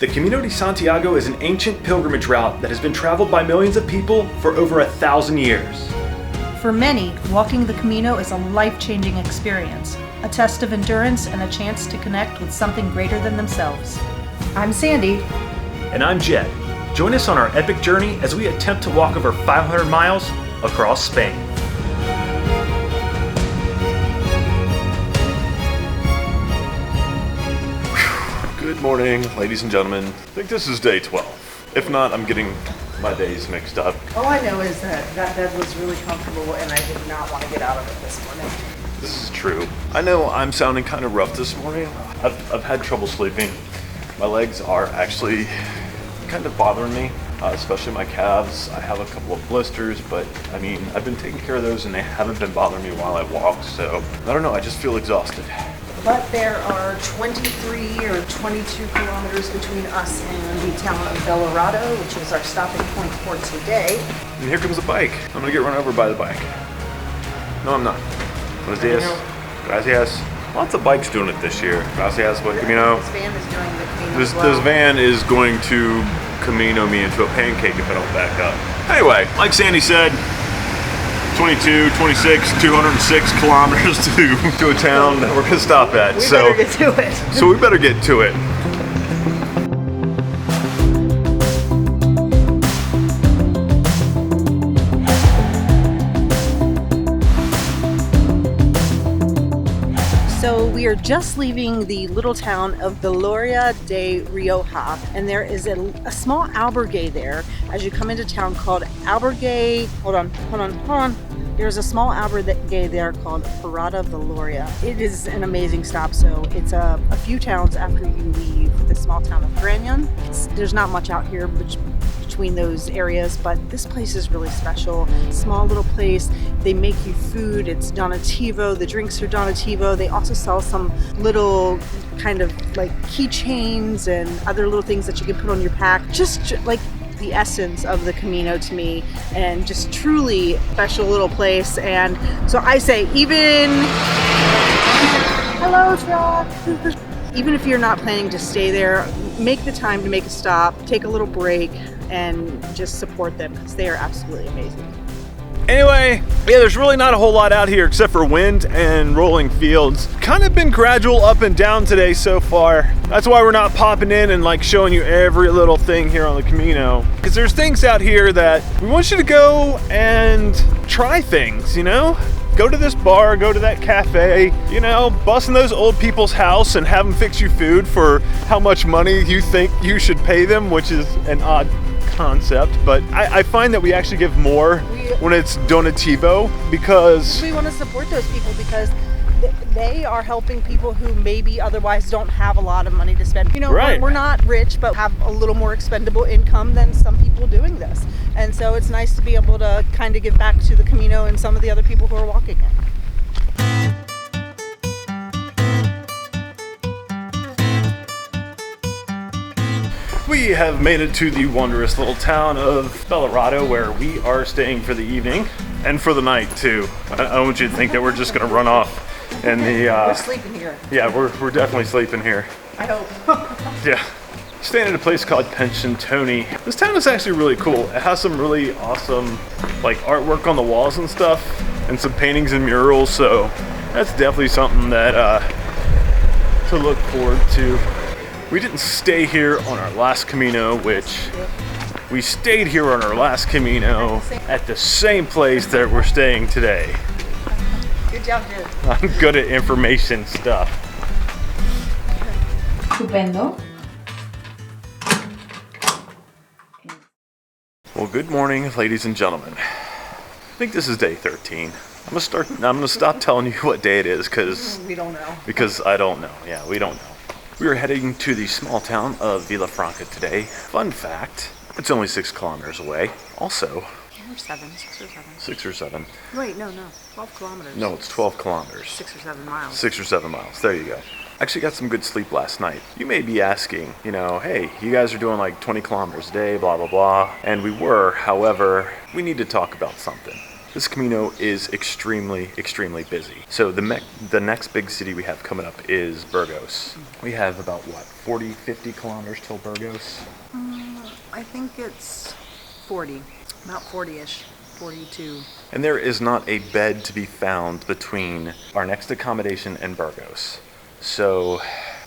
The Camino de Santiago is an ancient pilgrimage route that has been traveled by millions of people for over 1,000 years. For many, walking the Camino is a life-changing experience, a test of endurance and a chance to connect with something greater than themselves. I'm Sandy. And I'm Jed. Join us on our epic journey as we attempt to walk over 500 miles across Spain. Good morning, ladies and gentlemen. I think this is day 12. If not, I'm getting my days mixed up. All I know is that bed was really comfortable and I did not want to get out of it this morning. This is true. I know I'm sounding kind of rough this morning. I've had trouble sleeping. My legs are actually kind of bothering me, especially my calves. I have a couple of blisters, but I mean, I've been taking care of those and they haven't been bothering me while I walk, so I don't know, I just feel exhausted. But there are 23 or 22 kilometers between us and the town of Belorado, which is our stopping point for today. And here comes a bike. I'm gonna get run over by the bike. No, I'm not. Buenos dias. Gracias. Lots of bikes doing it this year. Gracias, buen Camino. This van is doing the Camino This van is going to Camino me into a pancake if I don't back up. Anyway, like Sandy said, 22, 26, 206 kilometers to a town that we're gonna stop at. We better get to it. So we better get to it. So we are just leaving the little town of Villoria de Rioja, and there is a small albergue there as you come into town called Albergue. Hold on. There's a small albergue there called Burgos Villoria. It is an amazing stop. So it's a few towns after you leave the small town of Granion. There's not much out here between those areas, but this place is really special. Small little place. They make you food. It's donativo. The drinks are donativo. They also sell some little kind of like keychains and other little things that you can put on your pack. Just like the essence of the Camino to me, and just truly special little place. And so I say, hello, Trot. Even if you're not planning to stay there, make the time to make a stop, take a little break, and just support them because they are absolutely amazing. Anyway, yeah, there's really not a whole lot out here except for wind and rolling fields. Kind of been gradual up and down today so far. That's why we're not popping in and like showing you every little thing here on the Camino. Because there's things out here that we want you to go and try things, you know? Go to this bar, go to that cafe, you know, bust in those old people's house and have them fix you food for how much money you think you should pay them, which is an odd concept, but I find that we actually give more when it's donativo because we want to support those people because they are helping people who maybe otherwise don't have a lot of money to spend. You know, right. We're not rich, but have a little more expendable income than some people doing this. And so it's nice to be able to kind of give back to the Camino and some of the other people who are walking it. we have made it to the wondrous little town of Belorado, where we are staying for the evening and for the night too. I don't want you to think that we're just gonna run off and we're sleeping here. Yeah, we're definitely sleeping here. I hope. Yeah. Staying at a place called Pension Tony. This town is actually really cool. It has some really awesome like artwork on the walls and stuff, and some paintings and murals, so that's definitely something that to look forward to. We didn't stay here on our last Camino, which we stayed here on our last Camino at the same place that we're staying today. Good job, Jed. I'm good at information stuff. Estupendo. Well, good morning, ladies and gentlemen. I think this is day 13. I'm gonna stop telling you what day it is because We don't know. Because I don't know. Yeah, we don't know. We are heading to the small town of Vilafranca today. Fun fact, it's only 6 kilometers away. Also, Or 7, 6 or 7. 6 or 7. Wait, no, 12 kilometers. No, it's 12 kilometers. 6 or 7 miles. 6 or 7 miles. There you go. Actually got some good sleep last night. You may be asking, hey, you guys are doing like 20 kilometers a day, blah, blah, blah. And we were, however, we need to talk about something. this Camino is extremely, extremely busy. So the next big city we have coming up is Burgos. We have about, what, 40, 50 kilometers till Burgos? I think it's 40, about 40-ish, 42. And there is not a bed to be found between our next accommodation and Burgos. So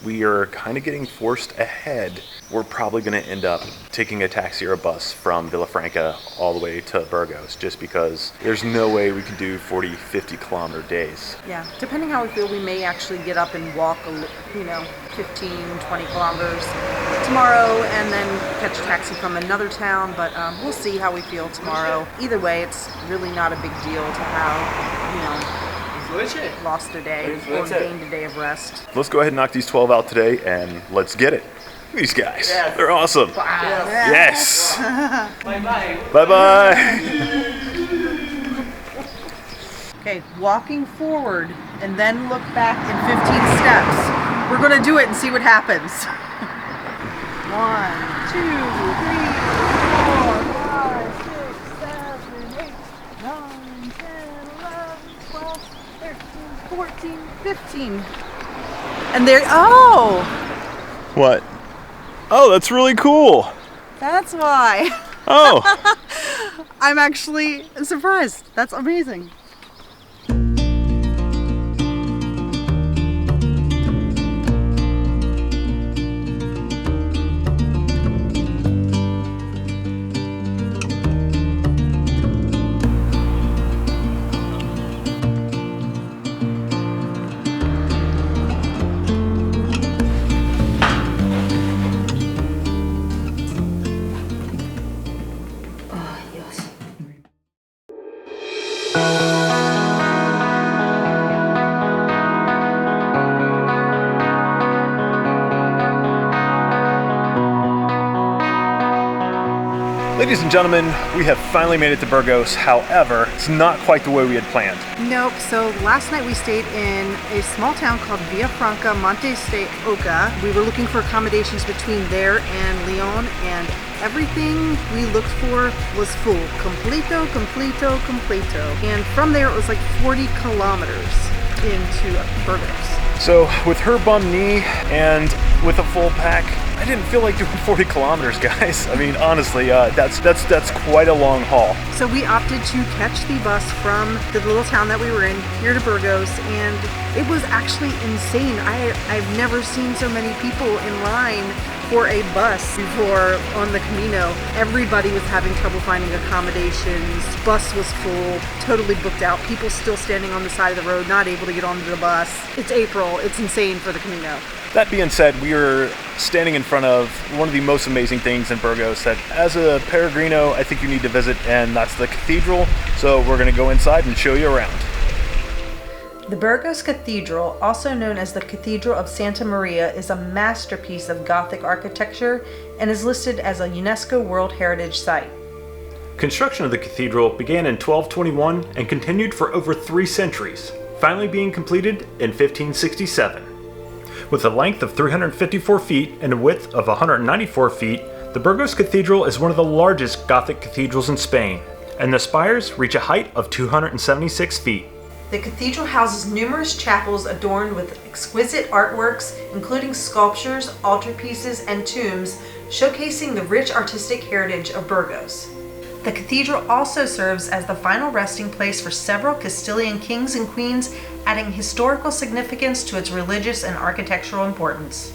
we are kind of getting forced ahead. We're probably going to end up taking a taxi or a bus from Villafranca all the way to Burgos, just because there's no way we can do 40, 50 kilometer days. Yeah, depending how we feel, we may actually get up and walk, 15, 20 kilometers tomorrow and then catch a taxi from another town, but we'll see how we feel tomorrow. Either way, it's really not a big deal to have, lost a day or gained a day of rest. Let's go ahead and knock these 12 out today and let's get it. These guys, they're awesome. Yes. Bye-bye. Bye-bye. Okay, walking forward and then look back in 15 steps. We're going to do it and see what happens. 1, 2, 3, 4, 5, 6, 7, 8, 9, 10, 11, 12, 13, 14, 15. And there, What? Oh, that's really cool. that's why. Oh. I'm actually surprised. That's amazing. Ladies and gentlemen, we have finally made it to Burgos. However, it's not quite the way we had planned. Nope. So last night we stayed in a small town called Villafranca Montes de Oca. We were looking for accommodations between there and Leon, and everything we looked for was full. Completo, completo, completo. And from there it was like 40 kilometers into Burgos. So with her bum knee and with a full pack, I didn't feel like doing 40 kilometers, guys. I mean, honestly, that's quite a long haul. So we opted to catch the bus from the little town that we were in here to Burgos, and it was actually insane. I've never seen so many people in line for a bus before on the Camino. Everybody was having trouble finding accommodations. Bus was full, totally booked out. People still standing on the side of the road, not able to get onto the bus. It's April. It's insane for the Camino. That being said, we are standing in front of one of the most amazing things in Burgos that as a peregrino, I think you need to visit, and that's the cathedral. So we're gonna go inside and show you around. The Burgos Cathedral, also known as the Cathedral of Santa Maria, is a masterpiece of Gothic architecture and is listed as a UNESCO World Heritage Site. Construction of the cathedral began in 1221 and continued for over 3 centuries, finally being completed in 1567. With a length of 354 feet and a width of 194 feet, the Burgos Cathedral is one of the largest Gothic cathedrals in Spain, and the spires reach a height of 276 feet. The cathedral houses numerous chapels adorned with exquisite artworks, including sculptures, altarpieces, and tombs, showcasing the rich artistic heritage of Burgos. The cathedral also serves as the final resting place for several Castilian kings and queens, adding historical significance to its religious and architectural importance.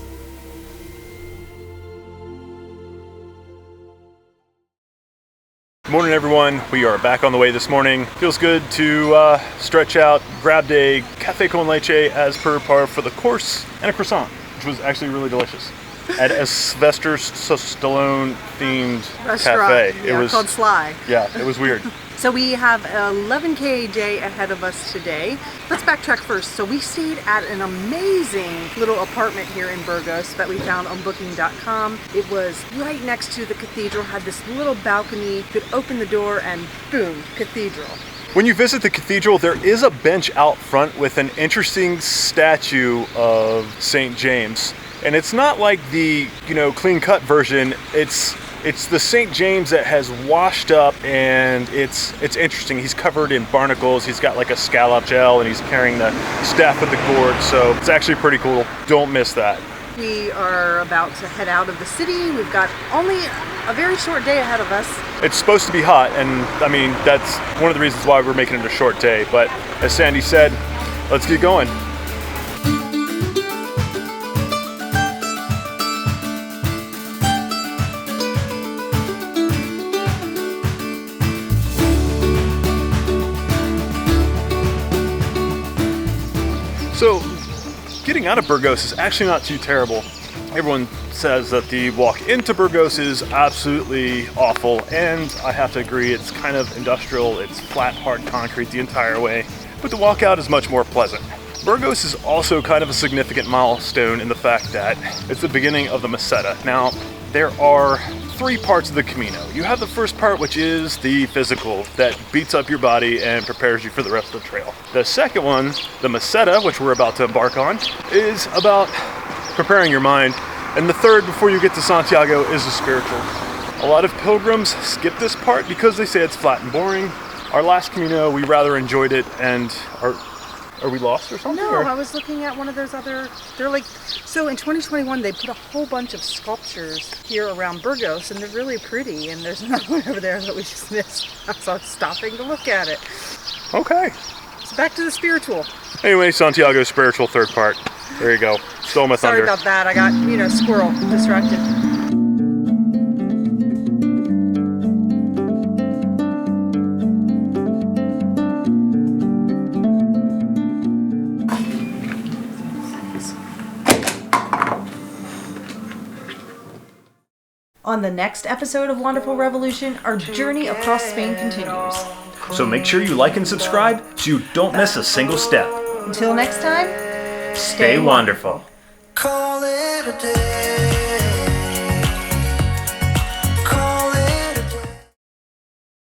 Good morning, everyone. We are back on the way this morning. Feels good to stretch out. Grabbed a cafe con leche as per par for the course and a croissant, which was actually really delicious. At a Sylvester Stallone themed cafe. It was called Sly. Yeah, it was weird. So we have an 11K day ahead of us today. Let's backtrack first. So we stayed at an amazing little apartment here in Burgos that we found on booking.com. It was right next to the cathedral, had this little balcony. You could open the door and boom, cathedral. When you visit the cathedral, there is a bench out front with an interesting statue of St. James. And it's not like the, clean-cut version. It's It's the St. James that has washed up, and it's interesting. He's covered in barnacles. He's got like a scallop shell, and he's carrying the staff with the gourd. So it's actually pretty cool. Don't miss that. We are about to head out of the city. We've got only a very short day ahead of us. It's supposed to be hot, and I mean, that's one of the reasons why we're making it a short day. But as Sandy said, let's get going. So, getting out of Burgos is actually not too terrible. Everyone says that the walk into Burgos is absolutely awful, and I have to agree, it's kind of industrial, it's flat, hard concrete the entire way, but the walk out is much more pleasant. Burgos is also kind of a significant milestone in the fact that it's the beginning of the Meseta. Now, there are 3 parts of the Camino. You have the first part, which is the physical, that beats up your body and prepares you for the rest of the trail. The second one, the Meseta, which we're about to embark on, is about preparing your mind. And the third, before you get to Santiago, is the spiritual. A lot of pilgrims skip this part because they say it's flat and boring. Our last Camino, we rather enjoyed it, and are we lost or something? No, or? I was looking at one of those other, they're like, so in 2021 they put a whole bunch of sculptures here around Burgos, and they're really pretty, and there's another one over there that we just missed. So I was stopping to look at it. Okay. So back to the spiritual. Anyway, Santiago's spiritual third part. There you go. Stole my thunder. Sorry about that, I got, squirrel distracted. On the next episode of Wanderful Revolution, our journey across Spain continues. So make sure you like and subscribe so you don't miss a single step. Until next time, Stay wonderful. Call it a day.